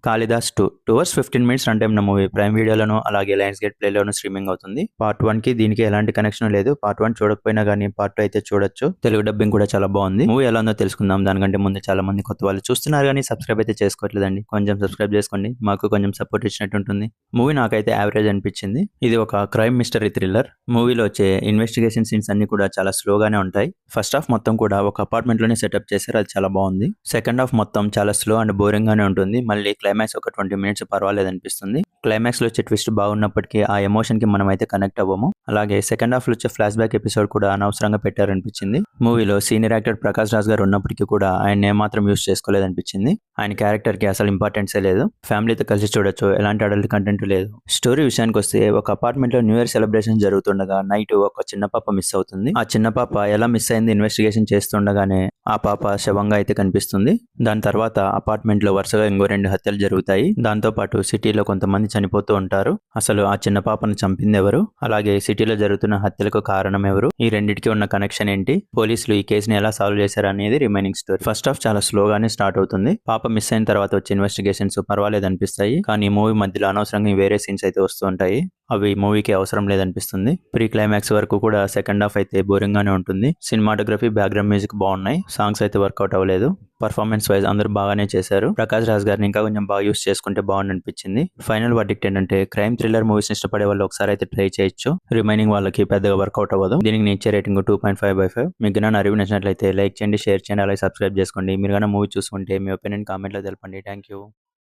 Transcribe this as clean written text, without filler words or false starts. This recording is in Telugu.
Kalidas 2 hours 15 minutes run time ఉన్న మూవీ ప్రైమ్ వీడియోలోను అలాగే లయన్స్ గేట్ ప్లేలోను స్ట్రీమింగ్ అవుతుంది. పార్ట్ 1 కి దీనికి ఎలాంటి కనెక్షన్ లేదు. పార్ట్ 1 చూడకపోయినా కానీ పార్ట్ 2 అయితే చూడొచ్చు. తెలుగు డబ్బింగ్ కూడా చాలా బాగుంది. మూవీ ఎలా ఉందో తెలుసుకుందాం. దానికంటే ముందు చాలా మంది కొత్త వాళ్ళు చూస్తున్నారు కానీ సబ్స్క్రైబ్ అయితే చేసుకోవట్లేదండి. కొంచెం సబ్స్క్రైబ్ చేసుకోండి, మాకు కొంచెం సపోర్ట్ ఇచ్చినట్టు ఉంటుంది. మూవీ నాకైతే యావరేజ్ అనిపించింది. ఇది ఒక క్రైమ్ మిస్టరీ థ్రిల్లర్. మూవీలో వచ్చే ఇన్వెస్టిగేషన్ సీన్స్ అన్ని కూడా చాలా స్లోగానే ఉంటాయి. ఫస్ట్ హాఫ్ మొత్తం కూడా ఒక అపార్ట్మెంట్ లోనే సెటప్ చేశారు, అది చాలా బాగుంది. సెకండ్ హాఫ్ మొత్తం చాలా స్లో అండ్ బోరింగ్ గానే ఉంటుంది. మళ్ళీ క్లైమాక్స్ ఒక 20 మినిట్స్ పర్వాలేదు అనిపిస్తుంది. క్లైమాక్స్ లో వచ్చే ట్విస్ట్ బాగున్నప్పటికీ ఆ ఎమోషన్ కి మనం అయితే కనెక్ట్ అవ్వము. అలాగే సెకండ్ హాఫ్ లో వచ్చే ఫ్లాష్ బ్యాక్ ఎపిసోడ్ కూడా అనవసరంగా పెట్టారనిపించింది. మూవీలో సీనియర్ యాక్టర్ ప్రకాష్ రాజ్ గారు ఉన్నప్పటికీ కూడా ఆయన ఏమాత్రం యూస్ చేసుకోలేదనిపించింది. ఆయన క్యారెక్టర్ కి అసలు ఇంపార్టెన్సే లేదు. ఫ్యామిలీతో కలిసి చూడొచ్చు, ఎలాంటి అడల్ట్ కంటెంట్ లేదు. స్టోరీ విషయానికి వస్తే ఒక అపార్ట్మెంట్ లో న్యూ ఇయర్ సెలబ్రేషన్ జరుగుతుండగా నైట్ ఒక చిన్న పాప మిస్ అవుతుంది. ఆ చిన్న పాప ఎలా మిస్ అయింది ఇన్వెస్టిగేషన్ చేస్తుండగానే ఆ పాప శవంగా అయితే కనిపిస్తుంది. దాని తర్వాత అపార్ట్మెంట్ లో వరుసగా ఇంకో 2 హత్యలు జరుగుతాయి. దాంతో పాటు సిటీలో కొంతమంది చనిపోతూ ఉంటారు. అసలు ఆ చిన్న పాపను చంపింది ఎవరు, అలాగే సిటీలో జరుగుతున్న హత్యలకు కారణం ఎవరు, ఈ రెండింటికి ఉన్న కనెక్షన్ ఏంటి, పోలీసులు ఈ కేసుని ఎలా సాల్వ్ చేశారు అనేది రిమైనింగ్ స్టోరీ. ఫస్ట్ హాఫ్ చాలా స్లోగానే స్టార్ట్ అవుతుంది. పాప మిస్ అయిన తర్వాత వచ్చే ఇన్వెస్టిగేషన్స్ పర్వాలేదు అనిపిస్తాయి. కానీ మూవీ మధ్యలో అనవసరంగా వేరే సీన్స్ అయితే వస్తూ ఉంటాయి. అవి మూవీకి అవసరం లేదనిపిస్తుంది. ప్రీ క్లైమాక్స్ వరకు కూడా సెకండ్ హాఫ్ అయితే బోరింగ్ గానే ఉంటుంది. సినిమాటోగ్రఫీ, బ్యాక్గ్రౌండ్ మ్యూజిక్ బాగున్నాయి. సాంగ్స్ అయితే వర్కౌట్ అవ్వలేదు. పర్ఫార్మెన్స్ వైజ్ అందరూ బాగానే చేశారు. ప్రకాష్ రాజ్ గారిని ఇంకా కొంచెం బాగా యూస్ చేసుకుంటే బాగుంది అనిపించింది. ఫైనల్ వర్డిక్ట్ ఏంటంటే క్రైమ్ థ్రిల్లర్ మూవీస్ ఇష్టపడే వాళ్ళు ఒకసారి అయితే ట్రై చేయొచ్చు. రిమైనింగ్ వాళ్ళకి పెద్దగా వర్కౌట్ అవ్వదు. దీనికి నేను ఇచ్చే రేటింగ్ 2.5/5. మీకు నా రివ్యూ నచ్చినట్లయితే లైక్ చేయండి, షేర్ చేయండి, అలాగే సబ్స్క్రైబ్ చేసుకోండి. మీరు కానీ మూవీ చూసుకుంటే మీ ఒపీనియన్ కామెంట్లో తెలపండి. Thank you.